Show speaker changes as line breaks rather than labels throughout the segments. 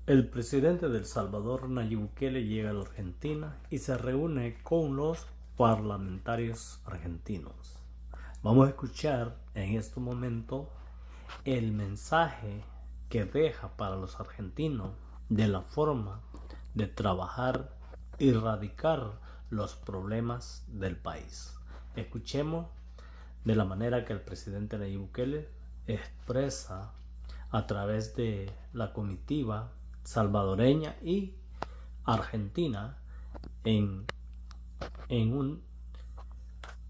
El presidente de El Salvador, Nayib Bukele, llega a la Argentina y se reúne con los parlamentarios argentinos. Vamos a escuchar en este momento el mensaje que deja para los argentinos de la forma de trabajar y erradicar los problemas del país. Escuchemos de la manera que el presidente Nayib Bukele expresa a través de la comitiva salvadoreña y argentina en un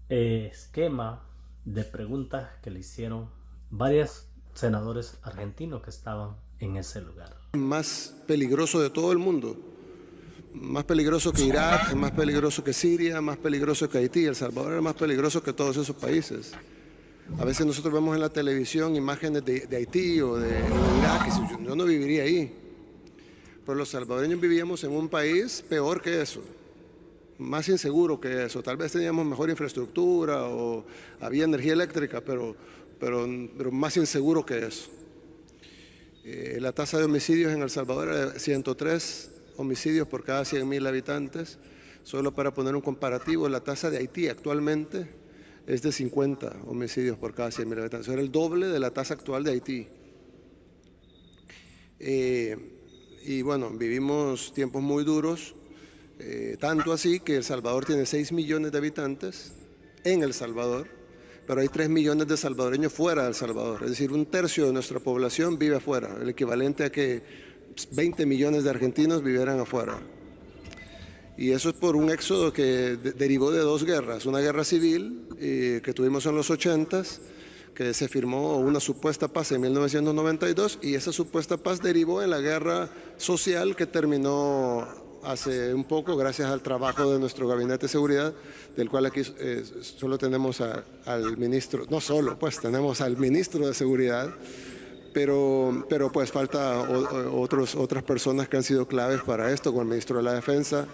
esquema de preguntas que le hicieron varios senadores argentinos que estaban en ese lugar.
Más peligroso de todo el mundo, más peligroso que Irak, más peligroso que Siria, más peligroso que Haití. El Salvador es más peligroso que todos esos países. A veces nosotros vemos en la televisión imágenes de Haití o de Irak y yo no viviría ahí. Pero los salvadoreños vivíamos en un país peor que eso, más inseguro que eso. Tal vez teníamos mejor infraestructura o había energía eléctrica, pero más inseguro que eso. La tasa de homicidios en El Salvador era 103 homicidios por cada 100.000 habitantes. Solo para poner un comparativo, la tasa de Haití actualmente es de 50 homicidios por cada 100.000 habitantes. Era el doble de la tasa actual de Haití. Y bueno, vivimos tiempos muy duros, tanto así que El Salvador tiene 6 millones de habitantes en El Salvador, pero hay 3 millones de salvadoreños fuera de El Salvador. Es decir, un tercio de nuestra población vive afuera, el equivalente a que 20 millones de argentinos vivieran afuera. Y eso es por un éxodo que derivó de dos guerras. Una guerra civil que tuvimos en los 80s, que se firmó una supuesta paz en 1992, y esa supuesta paz derivó en la guerra social que terminó hace un poco gracias al trabajo de nuestro gabinete de seguridad, del cual aquí solo tenemos al ministro, no solo, pues tenemos al ministro de seguridad, pero pues falta otras personas que han sido claves para esto, como el ministro de la Defensa.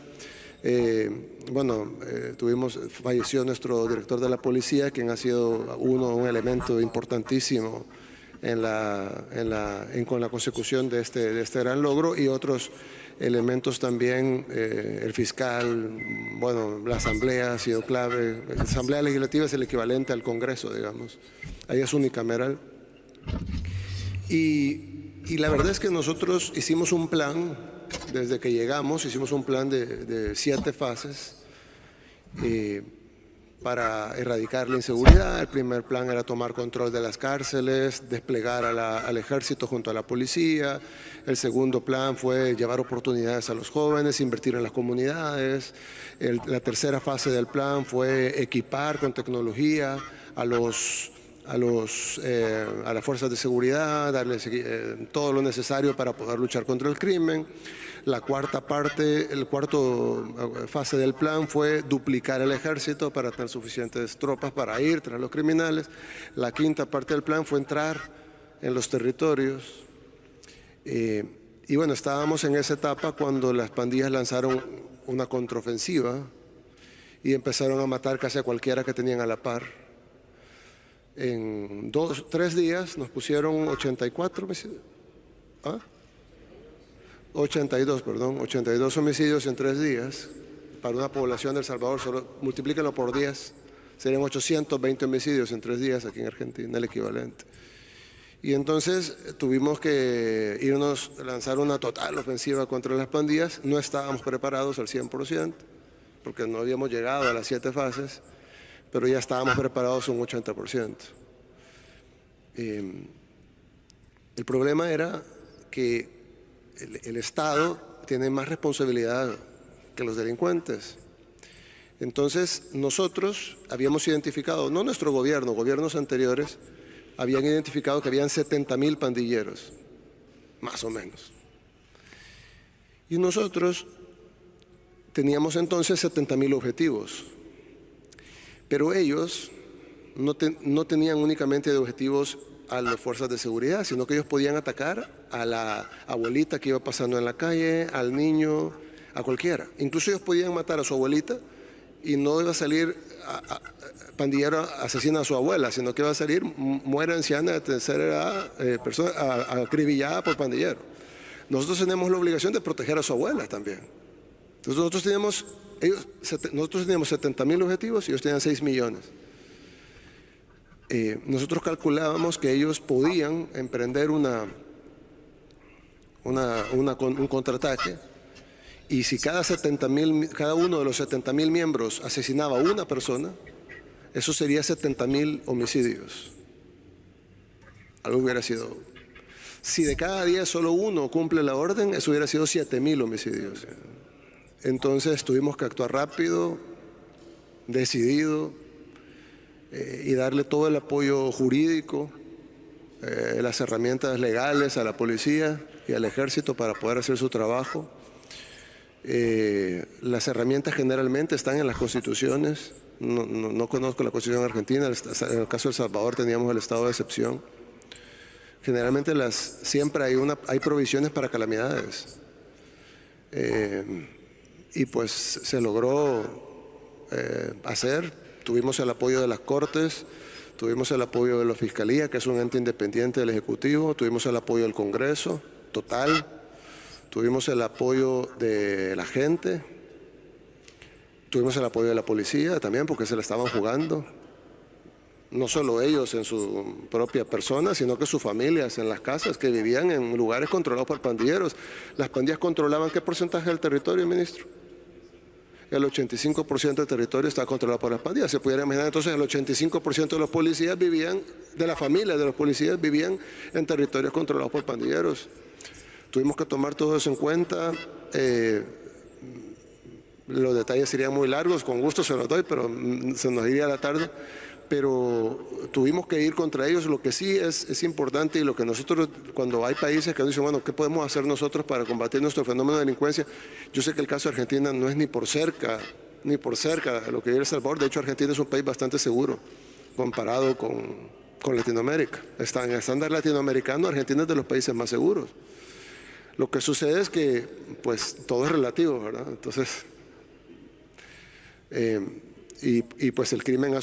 Falleció nuestro director de la policía, quien ha sido un elemento importantísimo con la consecución de este gran logro, y otros elementos también, el fiscal, la asamblea ha sido clave. La asamblea legislativa es el equivalente al Congreso, digamos, ahí es unicameral. Y la verdad es que nosotros hicimos un plan. Desde que llegamos hicimos un plan de 7 fases para erradicar la inseguridad. El primer plan era tomar control de las cárceles, desplegar al ejército junto a la policía. El segundo plan fue llevar oportunidades a los jóvenes, invertir en las comunidades. La tercera fase del plan fue equipar con tecnología a las fuerzas de seguridad, darles todo lo necesario para poder luchar contra el crimen. La cuarta fase del plan fue duplicar el ejército para tener suficientes tropas para ir tras los criminales. La quinta parte del plan fue entrar en los territorios. Y bueno, estábamos en esa etapa cuando las pandillas lanzaron una contraofensiva y empezaron a matar casi a cualquiera que tenían a la par. En 3 días nos pusieron 82 homicidios en 3 días. Para una población de El Salvador, solo multiplíquenlo por 10, serían 820 homicidios en 3 días aquí en Argentina, el equivalente. Y entonces tuvimos que lanzar una total ofensiva contra las pandillas. No estábamos preparados al 100%, porque no habíamos llegado a las 7 fases, pero ya estábamos preparados un 80%. El problema era que el Estado tiene más responsabilidad que los delincuentes. Entonces nosotros habíamos identificado, no nuestro gobierno, gobiernos anteriores habían identificado que habían 70.000 pandilleros, más o menos. Y nosotros teníamos entonces 70.000 objetivos. Pero ellos no tenían únicamente de objetivos a las fuerzas de seguridad, sino que ellos podían atacar a la abuelita que iba pasando en la calle, al niño, a cualquiera. Incluso ellos podían matar a su abuelita y no iba a salir pandillero asesina a su abuela, sino que iba a salir mujer anciana de tercera edad, persona acribillada por pandillero. nosotros tenemos la obligación de proteger a su abuela también. Entonces nosotros teníamos 70.000 objetivos y ellos tenían 6 millones. Nosotros calculábamos que ellos podían emprender un contraataque, y si cada uno de los 70.000 miembros asesinaba a una persona, eso sería 70.000 homicidios. Algo hubiera sido... Si de cada 10 solo uno cumple la orden, eso hubiera sido 7.000 homicidios. Entonces tuvimos que actuar rápido, decidido, y darle todo el apoyo jurídico, las herramientas legales a la policía y al ejército para poder hacer su trabajo. Las herramientas generalmente están en las constituciones. No conozco la constitución argentina. En el caso de El Salvador teníamos el estado de excepción. Generalmente siempre hay provisiones para calamidades. Y pues se logró hacer. Tuvimos el apoyo de las Cortes, tuvimos el apoyo de la Fiscalía, que es un ente independiente del Ejecutivo, tuvimos el apoyo del Congreso, total, tuvimos el apoyo de la gente, tuvimos el apoyo de la policía también, porque se la estaban jugando. No solo ellos en su propia persona, sino que sus familias en las casas, que vivían en lugares controlados por pandilleros. Las pandillas controlaban ¿qué porcentaje del territorio, ministro? El 85% del territorio está controlado por las pandillas. Se pudiera imaginar, entonces el 85% de los policías de la familia de los policías vivían en territorios controlados por pandilleros. Tuvimos que tomar todo eso en cuenta. Los detalles serían muy largos, con gusto se los doy, pero se nos iría la tarde. Pero tuvimos que ir contra ellos. Lo que sí es importante, y lo que nosotros, cuando hay países que nos dicen, bueno, ¿qué podemos hacer nosotros para combatir nuestro fenómeno de delincuencia? Yo sé que el caso de Argentina no es ni por cerca de lo que vive El Salvador. De hecho, Argentina es un país bastante seguro comparado con Latinoamérica. En el estándar latinoamericano, Argentina es de los países más seguros. Lo que sucede es que, pues, todo es relativo, ¿verdad? Entonces, pues el crimen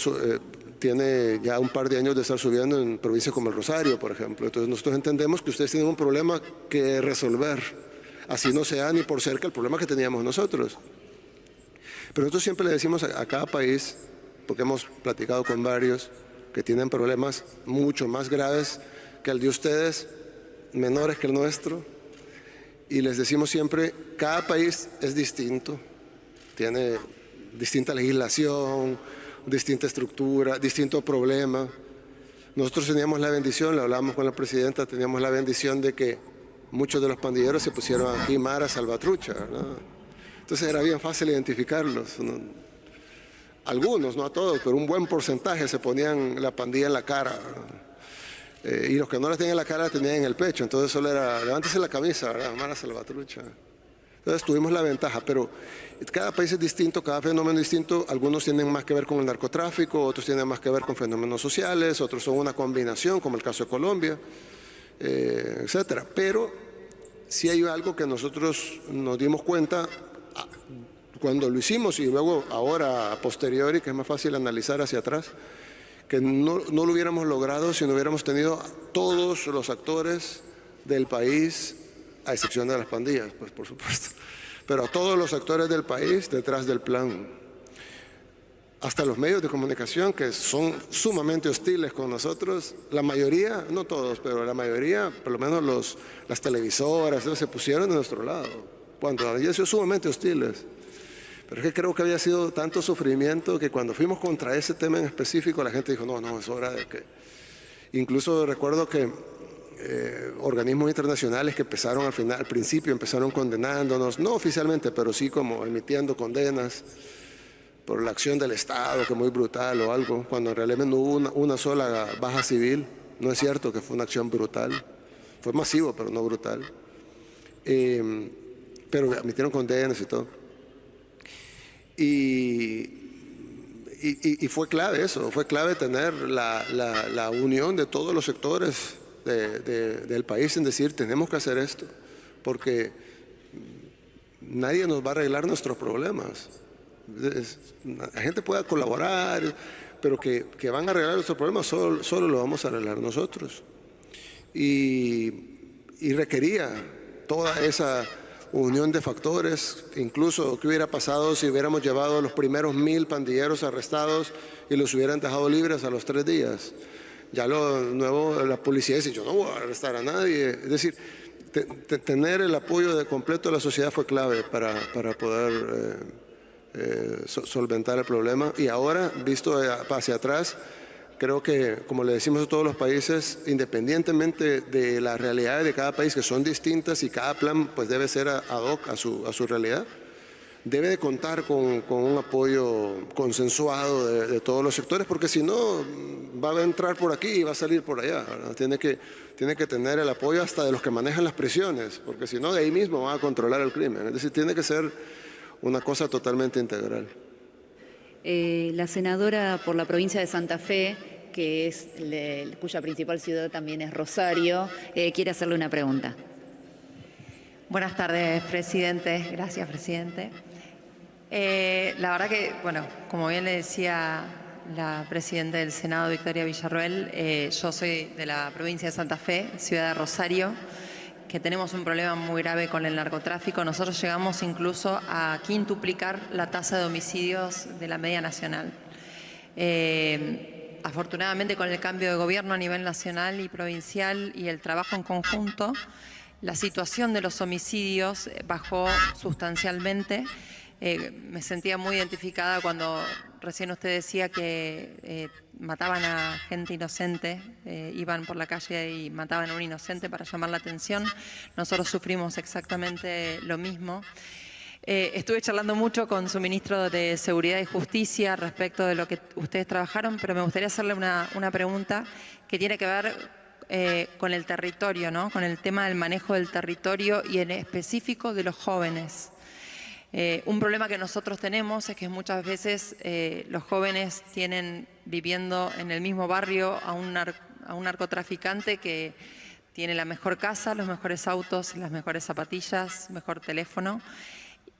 tiene ya un par de años de estar subiendo en provincias como el Rosario, por ejemplo. Entonces nosotros entendemos que ustedes tienen un problema que resolver, así no sea ni por cerca el problema que teníamos nosotros. Pero nosotros siempre le decimos a cada país, porque hemos platicado con varios que tienen problemas mucho más graves que el de ustedes, menores que el nuestro, y les decimos siempre, cada país es distinto, tiene distinta legislación, distinta estructura, distinto problema. Nosotros teníamos la bendición, lo hablábamos con la presidenta, teníamos la bendición de que muchos de los pandilleros se pusieron aquí Mara Salvatrucha, ¿no? Entonces era bien fácil identificarlos, ¿no? Algunos, no a todos, pero un buen porcentaje se ponían la pandilla en la cara, y los que no la tenían en la cara la tenían en el pecho. Entonces solo era, levántese la camisa, ¿verdad? Mara Salvatrucha. Entonces tuvimos la ventaja, pero cada país es distinto, cada fenómeno es distinto. Algunos tienen más que ver con el narcotráfico, otros tienen más que ver con fenómenos sociales, otros son una combinación, como el caso de Colombia, etcétera. Pero sí hay algo que nosotros nos dimos cuenta cuando lo hicimos, y luego ahora a posteriori, que es más fácil analizar hacia atrás, que no lo hubiéramos logrado si no hubiéramos tenido a todos los actores del país, a excepción de las pandillas, pues por supuesto, pero a todos los actores del país detrás del plan. Hasta los medios de comunicación, que son sumamente hostiles con nosotros, la mayoría, no todos, pero la mayoría, por lo menos las televisoras, se pusieron de nuestro lado, cuando habían sido sumamente hostiles. Pero es que creo que había sido tanto sufrimiento que cuando fuimos contra ese tema en específico, la gente dijo, no, es hora de que... Incluso recuerdo que organismos internacionales que empezaron al principio empezaron condenándonos, no oficialmente, pero sí como emitiendo condenas por la acción del Estado, que muy brutal o algo, cuando realmente no hubo una sola baja civil. No es cierto que fue una acción brutal, fue masivo, pero no brutal. Pero emitieron condenas y todo. Y fue clave eso, fue clave tener la unión de todos los sectores del país en decir, tenemos que hacer esto, porque nadie nos va a arreglar nuestros problemas. La gente puede colaborar, pero que van a arreglar nuestros problemas solo lo vamos a arreglar nosotros. Y requería toda esa unión de factores, incluso qué hubiera pasado si hubiéramos llevado a los primeros 1000 pandilleros arrestados y los hubieran dejado libres a los 3 días. Ya la policía dice, yo no voy a arrestar a nadie. Es decir, tener el apoyo completo de la sociedad fue clave para poder solventar el problema. Y ahora, visto hacia atrás, creo que, como le decimos a todos los países, independientemente de las realidades de cada país, que son distintas y cada plan pues debe ser ad hoc a su realidad, debe de contar con un apoyo consensuado de todos los sectores, porque si no, va a entrar por aquí y va a salir por allá, ¿verdad? Tiene que tener el apoyo hasta de los que manejan las prisiones, porque si no, de ahí mismo van a controlar el crimen. Es decir, tiene que ser una cosa totalmente integral.
La senadora por la provincia de Santa Fe, que es cuya principal ciudad también es Rosario, quiere hacerle una pregunta.
Buenas tardes, presidente. Gracias, presidente. La verdad que, bueno, como bien le decía la presidenta del Senado, Victoria Villarroel, yo soy de la provincia de Santa Fe, ciudad de Rosario, que tenemos un problema muy grave con el narcotráfico. Nosotros llegamos incluso a quintuplicar la tasa de homicidios de la media nacional. Afortunadamente, con el cambio de gobierno a nivel nacional y provincial y el trabajo en conjunto, la situación de los homicidios bajó sustancialmente. Me sentía muy identificada cuando recién usted decía que mataban a gente inocente, iban por la calle y mataban a un inocente para llamar la atención. Nosotros sufrimos exactamente lo mismo. Estuve charlando mucho con su ministro de Seguridad y Justicia respecto de lo que ustedes trabajaron, pero me gustaría hacerle una pregunta que tiene que ver con el territorio, ¿no? Con el tema del manejo del territorio y en específico de los jóvenes. Un problema que nosotros tenemos es que muchas veces los jóvenes tienen viviendo en el mismo barrio a un narcotraficante que tiene la mejor casa, los mejores autos, las mejores zapatillas, mejor teléfono.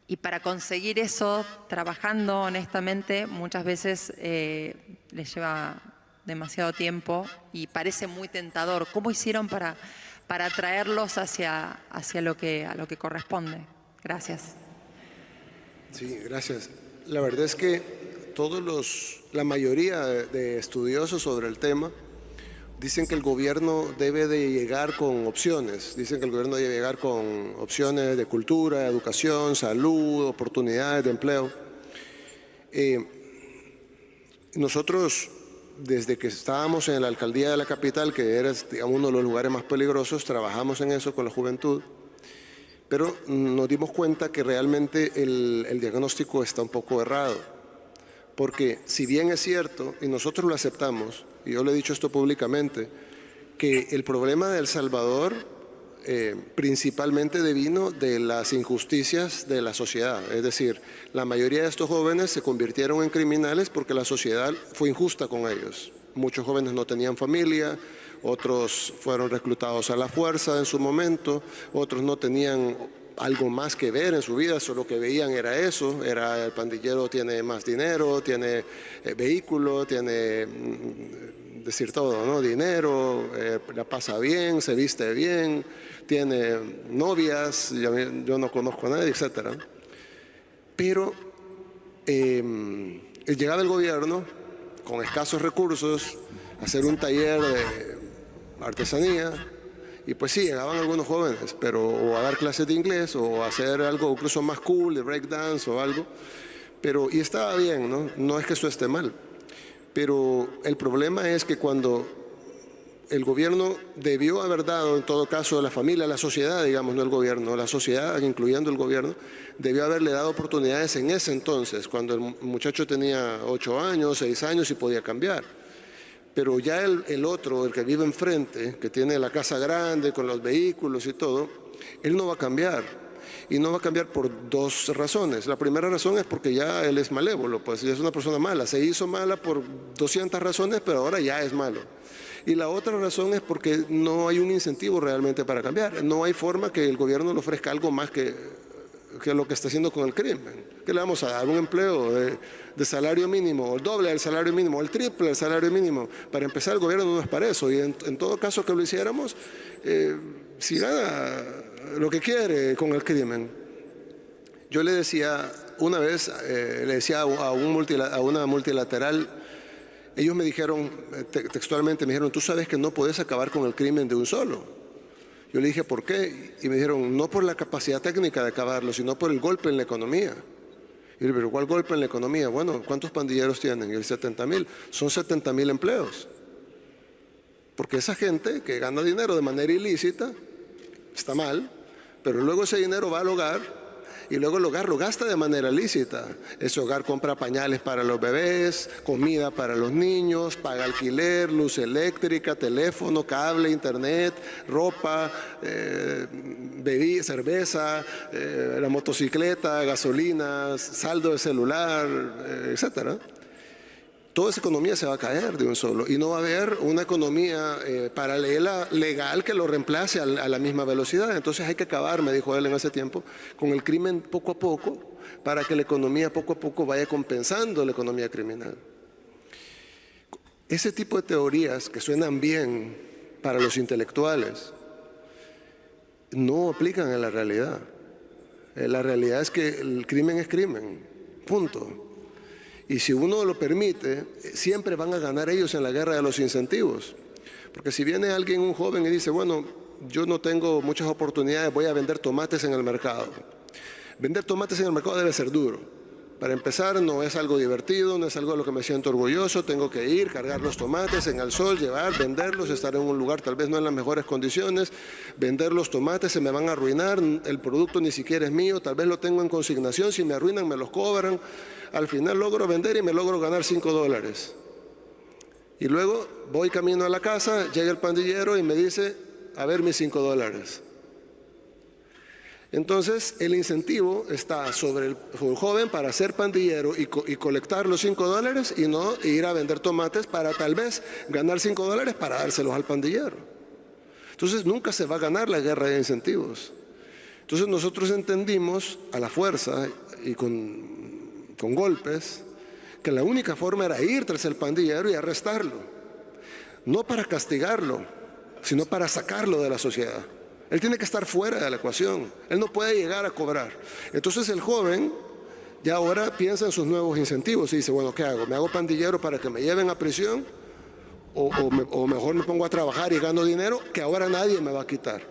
Y para conseguir eso, trabajando honestamente, muchas veces les lleva demasiado tiempo y parece muy tentador. ¿Cómo hicieron para atraerlos hacia a lo que corresponde? Gracias.
Sí, gracias. La verdad es que la mayoría de estudiosos sobre el tema dicen que el gobierno debe de llegar con opciones. Dicen que el gobierno debe llegar con opciones de cultura, educación, salud, oportunidades de empleo. Nosotros, desde que estábamos en la alcaldía de la capital, que era, digamos, uno de los lugares más peligrosos, trabajamos en eso con la juventud. Pero nos dimos cuenta que realmente el diagnóstico está un poco errado, porque si bien es cierto, y nosotros lo aceptamos, y yo le he dicho esto públicamente, que el problema de El Salvador principalmente devino de las injusticias de la sociedad. Es decir, la mayoría de estos jóvenes se convirtieron en criminales porque la sociedad fue injusta con ellos. Muchos jóvenes no tenían familia, otros fueron reclutados a la fuerza en su momento, otros no tenían algo más que ver en su vida, solo que veían era eso, era el pandillero tiene más dinero, tiene vehículo, tiene, decir todo, ¿no? Dinero, la pasa bien, se viste bien, tiene novias, yo no conozco a nadie, etc. Pero llegaba el gobierno con escasos recursos a hacer un taller de artesanía, y pues sí, llegaban algunos jóvenes, pero o a dar clases de inglés o a hacer algo incluso más cool, de breakdance o algo, y estaba bien, ¿no? No es que eso esté mal, pero el problema es que cuando el gobierno debió haber dado, en todo caso, a la familia, a la sociedad, digamos, no el gobierno, la sociedad, incluyendo el gobierno, debió haberle dado oportunidades en ese entonces, cuando el muchacho tenía 8 años, 6 años y podía cambiar. Pero ya el otro, el que vive enfrente, que tiene la casa grande con los vehículos y todo, él no va a cambiar. Y no va a cambiar por 2 razones. La primera razón es porque ya él es malévolo, pues ya es una persona mala. Se hizo mala por 200 razones, pero ahora ya es malo. Y la otra razón es porque no hay un incentivo realmente para cambiar. No hay forma que el gobierno le ofrezca algo más que lo que está haciendo con el crimen. ¿Qué le vamos a dar? Un empleo de salario mínimo, o el doble del salario mínimo, o el triple del salario mínimo. Para empezar, el gobierno no es para eso. Y en todo caso que lo hiciéramos, si gana lo que quiere con el crimen. Yo le decía una vez, le decía a una multilateral, ellos me dijeron, textualmente me dijeron, tú sabes que no puedes acabar con el crimen de un solo. Yo le dije, ¿por qué? Y me dijeron, no por la capacidad técnica de acabarlo, sino por el golpe en la economía. Y yo, ¿pero cuál golpe en la economía? Bueno, ¿cuántos pandilleros tienen? Y el 70.000. Son 70.000 empleos. Porque esa gente que gana dinero de manera ilícita, está mal, pero luego ese dinero va al hogar y luego el hogar lo gasta de manera lícita. Ese hogar compra pañales para los bebés, comida para los niños, paga alquiler, luz eléctrica, teléfono, cable, internet, ropa, cerveza, la motocicleta, gasolina, saldo de celular, etcétera. Toda esa economía se va a caer de un solo y no va a haber una economía paralela, legal, que lo reemplace a la misma velocidad. Entonces hay que acabar, me dijo él en ese tiempo, con el crimen poco a poco para que la economía poco a poco vaya compensando la economía criminal. Ese tipo de teorías que suenan bien para los intelectuales no aplican en la realidad. La realidad es que el crimen es crimen, punto. Y si uno lo permite, siempre van a ganar ellos en la guerra de los incentivos. Porque si viene alguien, un joven, y dice, bueno, yo no tengo muchas oportunidades, voy a vender tomates en el mercado. Vender tomates en el mercado debe ser duro. Para empezar, no es algo divertido, no es algo de lo que me siento orgulloso. Tengo que ir, cargar los tomates en el sol, llevar, venderlos, estar en un lugar tal vez no en las mejores condiciones. Vender los tomates, se me van a arruinar, el producto ni siquiera es mío, tal vez lo tengo en consignación, si me arruinan me los cobran. Al final logro vender y me logro ganar $5. Y luego voy camino a la casa, llega el pandillero y me dice, a ver mis $5. Entonces el incentivo está sobre el joven para ser pandillero y colectar los $5 y no ir a vender tomates para tal vez ganar $5 para dárselos al pandillero. Entonces nunca se va a ganar la guerra de incentivos. Entonces nosotros entendimos a la fuerza y con golpes, que la única forma era ir tras el pandillero y arrestarlo. No para castigarlo, sino para sacarlo de la sociedad. Él tiene que estar fuera de la ecuación. Él no puede llegar a cobrar. Entonces el joven ya ahora piensa en sus nuevos incentivos y dice, bueno, ¿qué hago? ¿Me hago pandillero para que me lleven a prisión? ¿O mejor me pongo a trabajar y gano dinero que ahora nadie me va a quitar?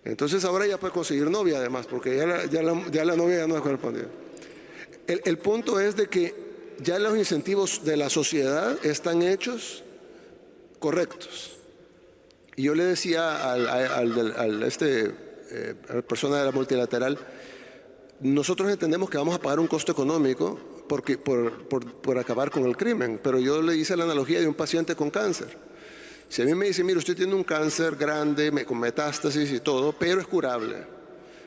Entonces ahora ya puede conseguir novia además, porque ya la novia ya no es con el pandillero. El punto es de que ya los incentivos de la sociedad están hechos correctos. Y yo le decía a la persona de la multilateral, nosotros entendemos que vamos a pagar un costo económico por acabar con el crimen, pero yo le hice la analogía de un paciente con cáncer. Si a mí me dice, mire, usted tiene un cáncer grande, con metástasis y todo, pero es curable,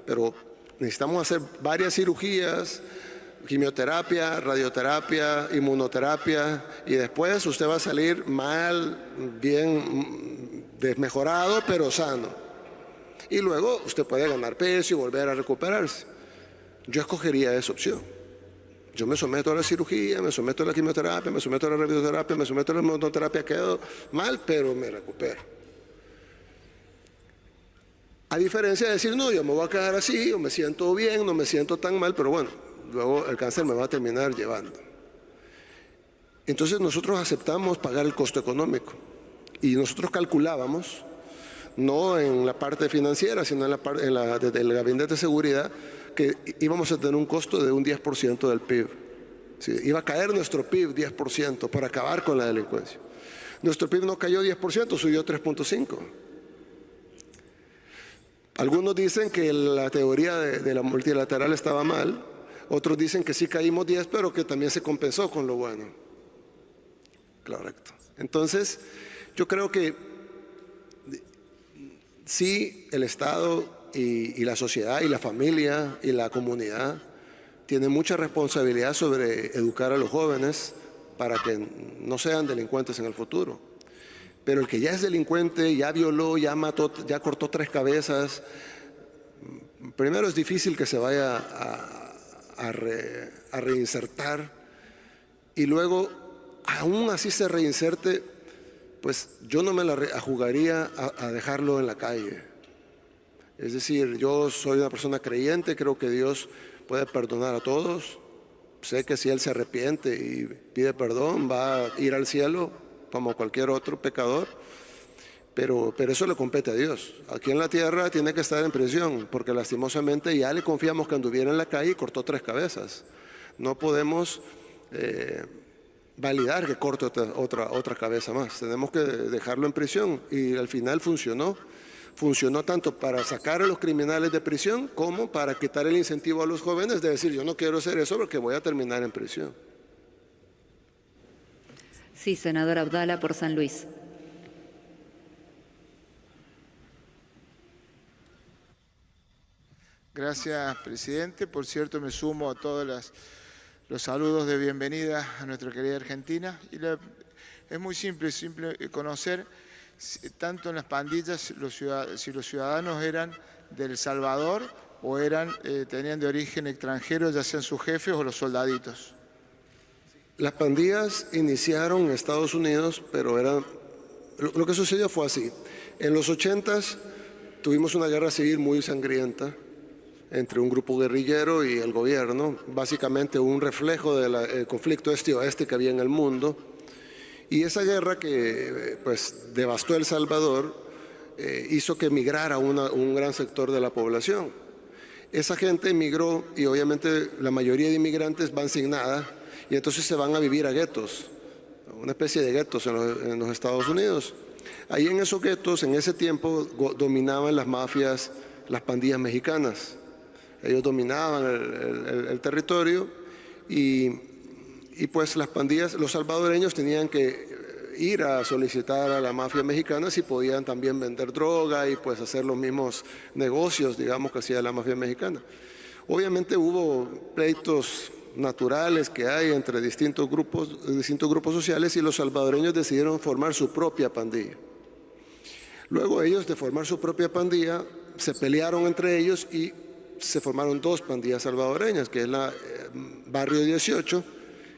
pero necesitamos hacer varias cirugías, quimioterapia, radioterapia, inmunoterapia, y después usted va a salir mal, bien desmejorado, pero sano. Y luego usted puede ganar peso y volver a recuperarse. Yo escogería esa opción. Yo me someto a la cirugía, me someto a la quimioterapia, me someto a la radioterapia, me someto a la inmunoterapia, quedo mal, pero me recupero. A diferencia de decir, no, yo me voy a quedar así, yo me siento bien, no me siento tan mal, pero bueno, luego el cáncer me va a terminar llevando. Entonces nosotros aceptamos pagar el costo económico y nosotros calculábamos, no en la parte financiera, sino desde el gabinete de seguridad, que íbamos a tener un costo de un 10% del PIB. Sí, iba a caer nuestro PIB 10% por acabar con la delincuencia. Nuestro PIB no cayó 10%, subió 3.5%. Algunos dicen que la teoría de la multilateral estaba mal. Otros dicen que sí caímos 10, pero que también se compensó con lo bueno. Correcto. Entonces, yo creo que sí, el Estado y la sociedad y la familia y la comunidad tienen mucha responsabilidad sobre educar a los jóvenes para que no sean delincuentes en el futuro. Pero el que ya es delincuente, ya violó, ya mató, ya cortó 3 cabezas, primero es difícil que se vaya a reinsertar, y luego aún así se reinserte, pues yo no me la jugaría a dejarlo en la calle. Es decir, yo soy una persona creyente, creo que Dios puede perdonar a todos. Sé que si Él se arrepiente y pide perdón, va a ir al cielo como cualquier otro pecador. Pero eso le compete a Dios. Aquí en la tierra tiene que estar en prisión, porque lastimosamente ya le confiamos que anduviera en la calle y cortó 3 cabezas. No podemos validar que corte otra cabeza más. Tenemos que dejarlo en prisión y al final funcionó. Funcionó tanto para sacar a los criminales de prisión como para quitar el incentivo a los jóvenes de decir, yo no quiero hacer eso porque voy a terminar en prisión.
Sí, senador Abdala por San Luis.
Gracias, presidente. Por cierto, me sumo a todos los saludos de bienvenida a nuestra querida Argentina. Es muy simple conocer, tanto en las pandillas, si los ciudadanos eran de El Salvador o tenían de origen extranjero, ya sean sus jefes o los soldaditos.
Las pandillas iniciaron en Estados Unidos, pero lo que sucedió fue así. En los 80s tuvimos una guerra civil muy sangrienta entre un grupo guerrillero y el gobierno, básicamente un reflejo del conflicto este-oeste que había en el mundo. Y esa guerra que pues devastó El Salvador hizo que emigrara un gran sector de la población. Esa gente emigró y obviamente la mayoría de inmigrantes van sin nada y entonces se van a vivir a guetos, una especie de guetos en los Estados Unidos. Ahí en esos guetos, en ese tiempo, dominaban las mafias, las pandillas mexicanas. Ellos dominaban el territorio y pues las pandillas, los salvadoreños tenían que ir a solicitar a la mafia mexicana si podían también vender droga y pues hacer los mismos negocios, digamos, que hacía la mafia mexicana. Obviamente hubo pleitos naturales que hay entre distintos grupos sociales y los salvadoreños decidieron formar su propia pandilla. Luego ellos de formar su propia pandilla se pelearon entre ellos y se formaron 2 pandillas salvadoreñas, que es la Barrio 18,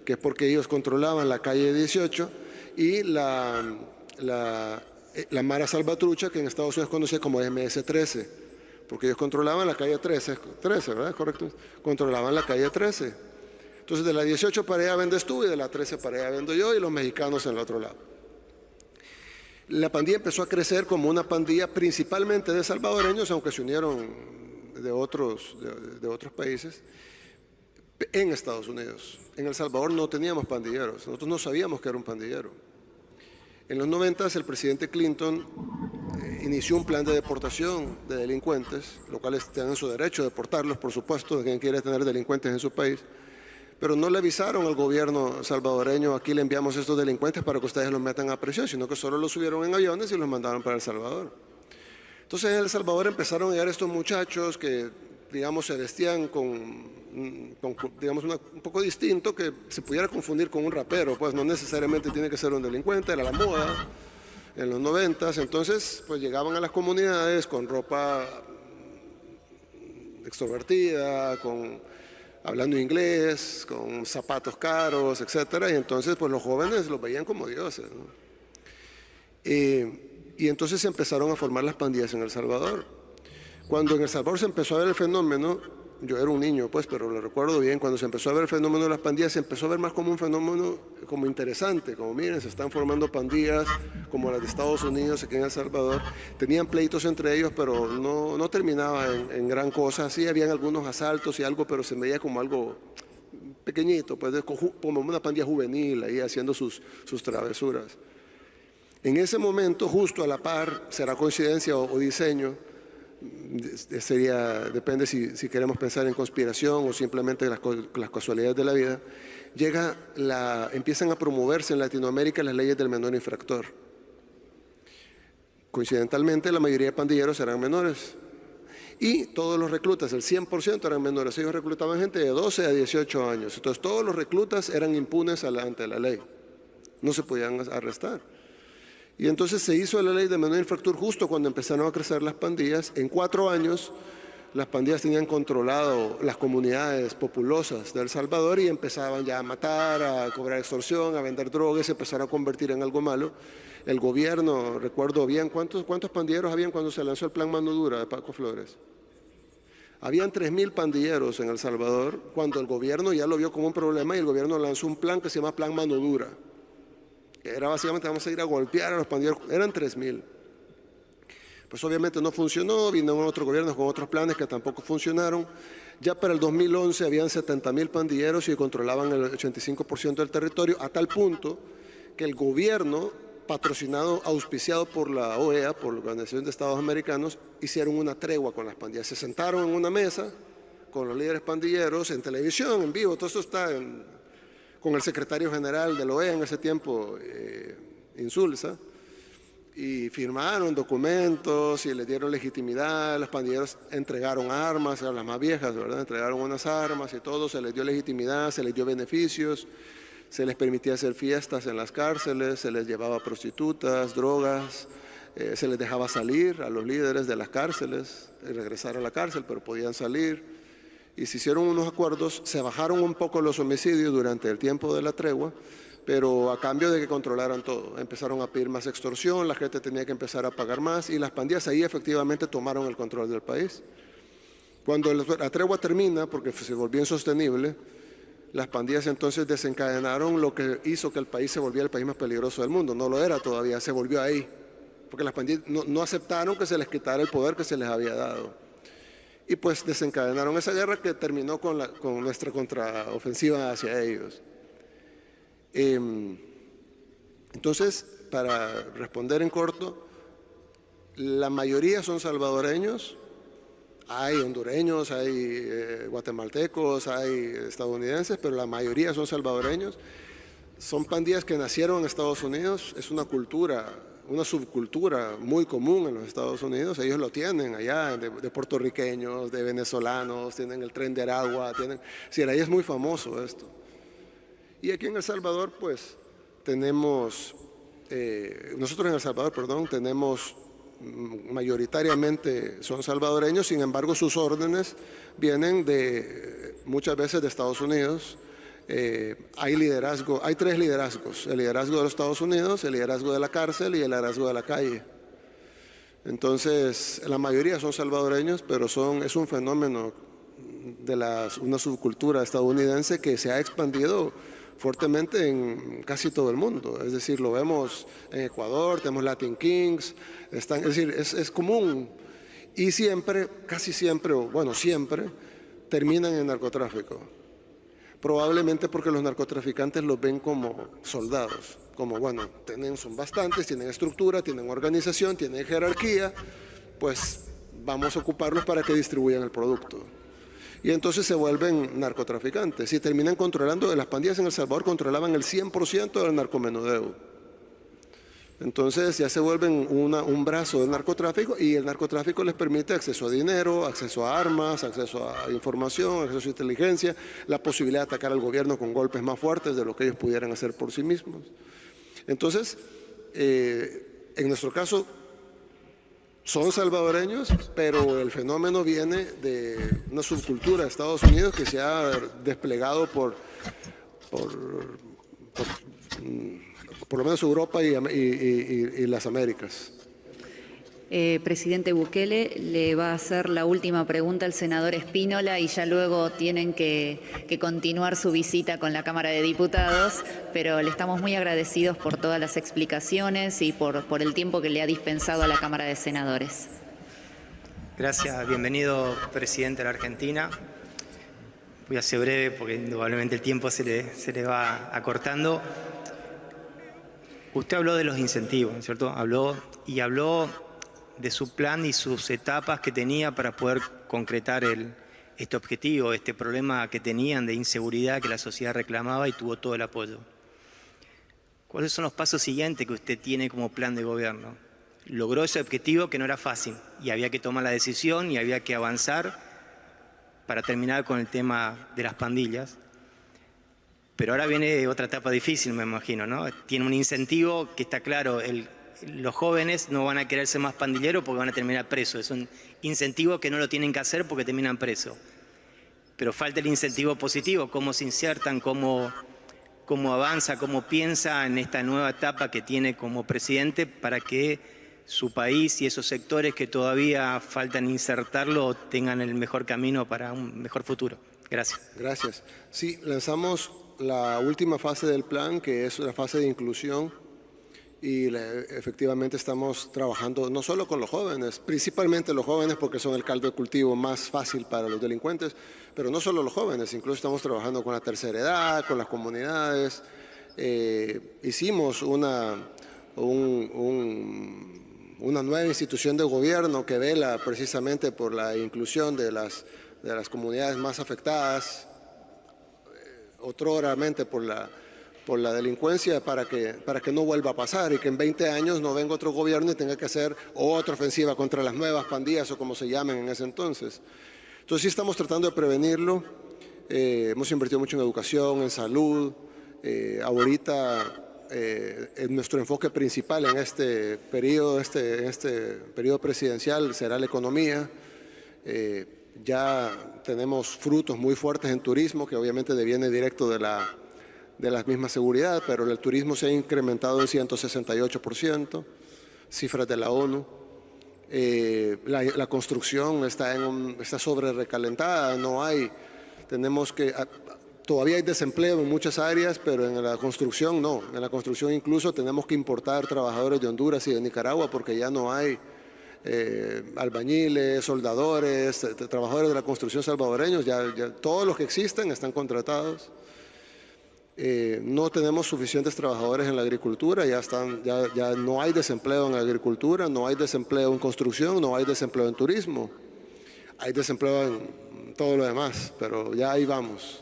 que es porque ellos controlaban la calle 18, y la Mara Salvatrucha, que en Estados Unidos se conoce como MS-13, porque ellos controlaban la calle 13, ¿verdad? Correcto. Controlaban la calle 13. Entonces de la 18 para allá vendes tú y de la 13 para allá vendo yo y los mexicanos en el otro lado. La pandilla empezó a crecer como una pandilla principalmente de salvadoreños, aunque se unieron de otros países, en Estados Unidos. En El Salvador no teníamos pandilleros, nosotros no sabíamos que era un pandillero. En los 90 el presidente Clinton inició un plan de deportación de delincuentes, lo cual tienen su derecho de deportarlos, por supuesto, de quien quiere tener delincuentes en su país, pero no le avisaron al gobierno salvadoreño, aquí le enviamos estos delincuentes para que ustedes los metan a prisión, sino que solo los subieron en aviones y los mandaron para El Salvador. Entonces en El Salvador empezaron a llegar estos muchachos que, digamos, se vestían digamos, un poco distinto, que se pudiera confundir con un rapero, pues no necesariamente tiene que ser un delincuente, era la moda en los 90s. Entonces, pues llegaban a las comunidades con ropa extrovertida, hablando inglés, con zapatos caros, etcétera, y entonces pues los jóvenes los veían como dioses, ¿no? Y entonces se empezaron a formar las pandillas en El Salvador. Cuando en El Salvador se empezó a ver el fenómeno, yo era un niño pues, pero lo recuerdo bien, cuando se empezó a ver el fenómeno de las pandillas, se empezó a ver más como un fenómeno como interesante, como miren, se están formando pandillas como las de Estados Unidos aquí en El Salvador. Tenían pleitos entre ellos, pero no terminaba en gran cosa. Sí, habían algunos asaltos y algo, pero se veía como algo pequeñito, pues como una pandilla juvenil ahí haciendo sus travesuras. En ese momento, justo a la par, será coincidencia o diseño, depende si queremos pensar en conspiración o simplemente las casualidades de la vida, empiezan a promoverse en Latinoamérica las leyes del menor infractor. Coincidentalmente, la mayoría de pandilleros eran menores y todos los reclutas, el 100% eran menores. Ellos reclutaban gente de 12 a 18 años. Entonces todos los reclutas eran impunes ante la ley, no se podían arrestar. Y entonces se hizo la ley de menor infractor justo cuando empezaron a crecer las pandillas. En 4 años las pandillas tenían controlado las comunidades populosas de El Salvador y empezaban ya a matar, a cobrar extorsión, a vender drogas, se empezaron a convertir en algo malo. El gobierno, recuerdo bien, ¿cuántos pandilleros habían cuando se lanzó el Plan Mano Dura de Paco Flores? Habían 3.000 pandilleros en El Salvador cuando el gobierno ya lo vio como un problema y el gobierno lanzó un plan que se llama Plan Mano Dura. Que era básicamente vamos a ir a golpear a los pandilleros, eran 3.000. Pues obviamente no funcionó, vino otro gobierno con otros planes que tampoco funcionaron. Ya para el 2011 habían 70.000 pandilleros y controlaban el 85% del territorio, a tal punto que el gobierno, patrocinado, auspiciado por la OEA, por la Organización de Estados Americanos, hicieron una tregua con las pandillas. Se sentaron en una mesa con los líderes pandilleros, en televisión, en vivo, todo esto está con el secretario general de la OEA en ese tiempo, Insulza, y firmaron documentos y les dieron legitimidad. Los pandilleros entregaron armas, eran las más viejas, ¿verdad? Entregaron unas armas y todo, se les dio legitimidad, se les dio beneficios, se les permitía hacer fiestas en las cárceles, se les llevaba prostitutas, drogas, se les dejaba salir a los líderes de las cárceles, regresar a la cárcel, pero podían salir. Y se hicieron unos acuerdos, se bajaron un poco los homicidios durante el tiempo de la tregua, pero a cambio de que controlaran todo. Empezaron a pedir más extorsión, la gente tenía que empezar a pagar más y las pandillas ahí efectivamente tomaron el control del país. Cuando la tregua termina, porque se volvió insostenible, las pandillas entonces desencadenaron lo que hizo que el país se volviera el país más peligroso del mundo. No lo era todavía, se volvió ahí, porque las pandillas no aceptaron que se les quitara el poder que se les había dado. Y pues desencadenaron esa guerra que terminó con nuestra contraofensiva hacia ellos. Entonces, para responder en corto, la mayoría son salvadoreños, hay hondureños, hay guatemaltecos, hay estadounidenses, pero la mayoría son salvadoreños. Son pandillas que nacieron en Estados Unidos, es una cultura, una subcultura muy común en los Estados Unidos, ellos lo tienen allá, de puertorriqueños, de venezolanos, tienen el Tren de Aragua, sí, ahí es muy famoso esto. Y aquí en El Salvador, pues, tenemos, nosotros en El Salvador, perdón, tenemos mayoritariamente son salvadoreños, sin embargo sus órdenes vienen muchas veces de Estados Unidos. Hay liderazgo, hay tres liderazgos: el liderazgo de los Estados Unidos, el liderazgo de la cárcel y el liderazgo de la calle. Entonces, la mayoría son salvadoreños, pero es un fenómeno de una subcultura estadounidense que se ha expandido fuertemente en casi todo el mundo. Es decir, lo vemos en Ecuador, tenemos Latin Kings, es decir, es común. Y siempre, casi siempre, o bueno, siempre, terminan en narcotráfico. Probablemente porque los narcotraficantes los ven como soldados, como bueno, son bastantes, tienen estructura, tienen organización, tienen jerarquía, pues vamos a ocuparlos para que distribuyan el producto. Y entonces se vuelven narcotraficantes y terminan controlando. Las pandillas en El Salvador controlaban el 100% del narcomenudeo. Entonces ya se vuelven un brazo del narcotráfico, y el narcotráfico les permite acceso a dinero, acceso a armas, acceso a información, acceso a inteligencia, la posibilidad de atacar al gobierno con golpes más fuertes de lo que ellos pudieran hacer por sí mismos. Entonces, en nuestro caso, son salvadoreños, pero el fenómeno viene de una subcultura de Estados Unidos que se ha desplegado por lo menos Europa y las Américas.
Presidente Bukele, le va a hacer la última pregunta al senador Espínola y ya luego tienen que continuar su visita con la Cámara de Diputados, pero le estamos muy agradecidos por todas las explicaciones y por el tiempo que le ha dispensado a la Cámara de Senadores.
Gracias, bienvenido, presidente de la Argentina. Voy a ser breve porque indudablemente el tiempo se le va acortando. Usted habló de los incentivos, ¿no es cierto? Habló de su plan y sus etapas que tenía para poder concretar este objetivo, este problema que tenían de inseguridad que la sociedad reclamaba, y tuvo todo el apoyo. ¿Cuáles son los pasos siguientes que usted tiene como plan de gobierno? Logró ese objetivo que no era fácil y había que tomar la decisión y había que avanzar para terminar con el tema de las pandillas. Pero ahora viene otra etapa difícil, me imagino, ¿no? Tiene un incentivo que está claro, el los jóvenes no van a querer ser más pandilleros porque van a terminar presos. Es un incentivo que no lo tienen que hacer porque terminan presos. Pero falta el incentivo positivo, cómo se insertan, cómo avanza, cómo piensa en esta nueva etapa que tiene como presidente para que su país y esos sectores que todavía faltan insertarlo tengan el mejor camino para un mejor futuro. Gracias.
Gracias. Sí, lanzamos la última fase del plan, que es la fase de inclusión, y efectivamente estamos trabajando no solo con los jóvenes, principalmente los jóvenes porque son el caldo de cultivo más fácil para los delincuentes, pero no solo los jóvenes, incluso estamos trabajando con la tercera edad, con las comunidades. Hicimos una nueva institución de gobierno que vela precisamente por la inclusión de las comunidades más afectadas, otroramente por la delincuencia, para que no vuelva a pasar y que en 20 años no venga otro gobierno y tenga que hacer otra ofensiva contra las nuevas pandillas o como se llamen en ese entonces. Entonces sí estamos tratando de prevenirlo. Hemos invertido mucho en educación, en salud. Ahorita nuestro enfoque principal en este periodo presidencial será la economía. Ya tenemos frutos muy fuertes en turismo, que obviamente deviene directo de la misma seguridad, pero el turismo se ha incrementado en 168%, cifras de la ONU. La construcción está sobre recalentada, todavía hay desempleo en muchas áreas, pero en la construcción no. En la construcción incluso tenemos que importar trabajadores de Honduras y de Nicaragua porque ya no hay albañiles, soldadores, trabajadores de la construcción salvadoreños, ya todos los que existen están contratados. No tenemos suficientes trabajadores en la agricultura, ya no hay desempleo en la agricultura, no hay desempleo en construcción, no hay desempleo en turismo, hay desempleo en todo lo demás, pero ya ahí vamos.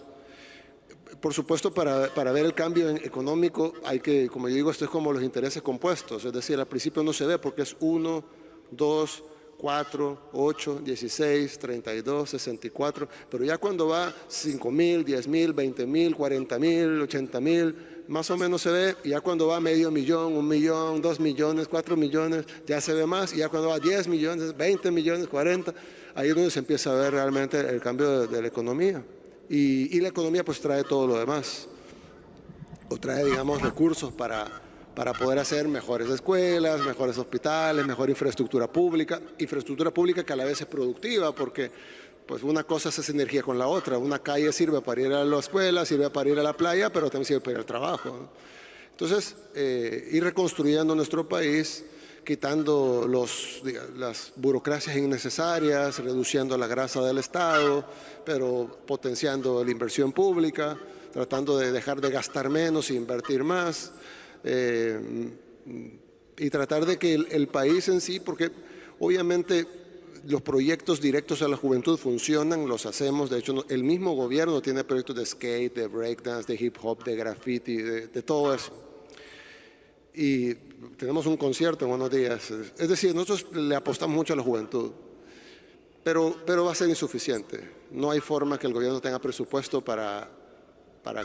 Por supuesto, para ver el cambio económico hay que, como yo digo, esto es como los intereses compuestos, es decir, al principio no se ve porque es 1, 2, 4, 8, 16, 32, 64, pero ya cuando va 5.000, 10.000, 20.000, 40.000, 80.000, más o menos se ve, y ya cuando va medio millón, 1 millón, 2 millones, 4 millones, ya se ve más, y ya cuando va 10 millones, 20 millones, 40, ahí es donde se empieza a ver realmente el cambio de la economía. Y la economía pues trae todo lo demás, o trae, digamos, recursos para poder hacer mejores escuelas, mejores hospitales, mejor infraestructura pública que a la vez es productiva, porque pues una cosa es esa energía con la otra. Una calle sirve para ir a la escuela, sirve para ir a la playa, pero también sirve para ir al trabajo, ¿no? Entonces, ir reconstruyendo nuestro país, quitando las burocracias innecesarias, reduciendo la grasa del Estado, pero potenciando la inversión pública, tratando de dejar de gastar menos e invertir más. Y tratar de que el país en sí, porque obviamente los proyectos directos a la juventud funcionan, los hacemos, de hecho el mismo gobierno tiene proyectos de skate, de breakdance, de hip hop, de graffiti, de todo eso. Y tenemos un concierto en unos días, es decir, nosotros le apostamos mucho a la juventud, pero va a ser insuficiente. No hay forma que el gobierno tenga presupuesto para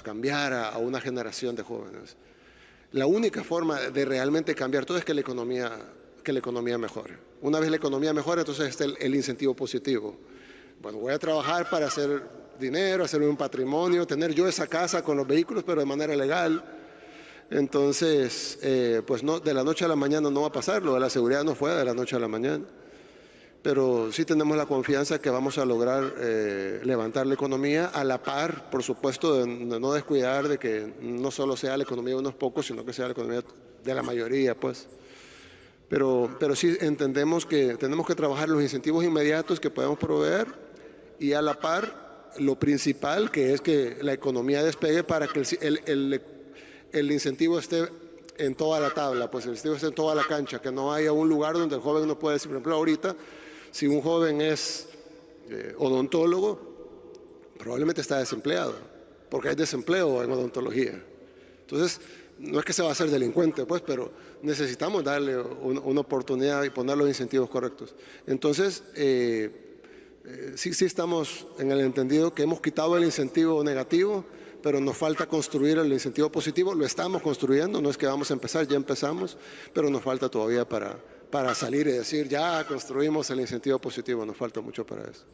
cambiar a una generación de jóvenes. La única forma de realmente cambiar todo es que la economía mejore. Una vez la economía mejore, entonces está el incentivo positivo. Bueno, voy a trabajar para hacer dinero, hacer un patrimonio, tener yo esa casa con los vehículos, pero de manera legal. Entonces, pues no, de la noche a la mañana no va a pasar, lo de la seguridad no fue de la noche a la mañana. Pero sí tenemos la confianza que vamos a lograr levantar la economía a la par, por supuesto, de no descuidar de que no solo sea la economía de unos pocos, sino que sea la economía de la mayoría, pues. Pero sí entendemos que tenemos que trabajar los incentivos inmediatos que podemos proveer y a la par lo principal, que es que la economía despegue para que el incentivo esté en toda la tabla, pues el incentivo esté en toda la cancha, que no haya un lugar donde el joven no pueda decir, por ejemplo, ahorita, si un joven es odontólogo, probablemente está desempleado, porque hay desempleo en odontología. Entonces, no es que se va a hacer delincuente, pues, pero necesitamos darle una oportunidad y poner los incentivos correctos. Entonces, sí estamos en el entendido que hemos quitado el incentivo negativo, pero nos falta construir el incentivo positivo. Lo estamos construyendo, no es que vamos a empezar, ya empezamos, pero nos falta todavía para salir y decir, ya construimos el incentivo positivo, nos falta mucho para eso.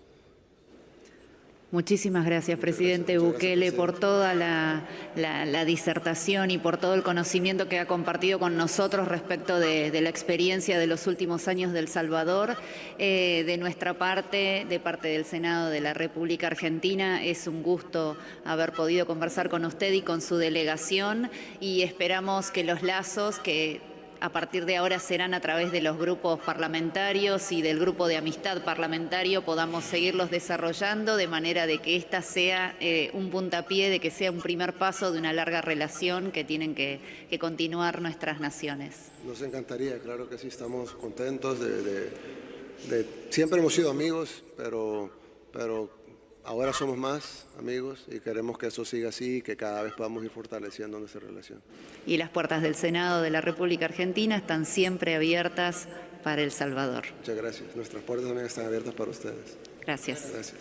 Muchísimas gracias, presidente Bukele, por toda la disertación y por todo el conocimiento que ha compartido con nosotros respecto de la experiencia de los últimos años de El Salvador. De nuestra parte, de parte del Senado de la República Argentina, es un gusto haber podido conversar con usted y con su delegación, y esperamos que los lazos que a partir de ahora serán a través de los grupos parlamentarios y del grupo de amistad parlamentario, podamos seguirlos desarrollando de manera de que esta sea un puntapié, de que sea un primer paso de una larga relación que tienen que continuar nuestras naciones.
Nos encantaría, claro que sí, estamos contentos siempre hemos sido amigos, pero ahora somos más amigos y queremos que eso siga así y que cada vez podamos ir fortaleciendo nuestra relación.
Y las puertas del Senado de la República Argentina están siempre abiertas para El Salvador.
Muchas gracias. Nuestras puertas también están abiertas para ustedes.
Gracias.
Gracias.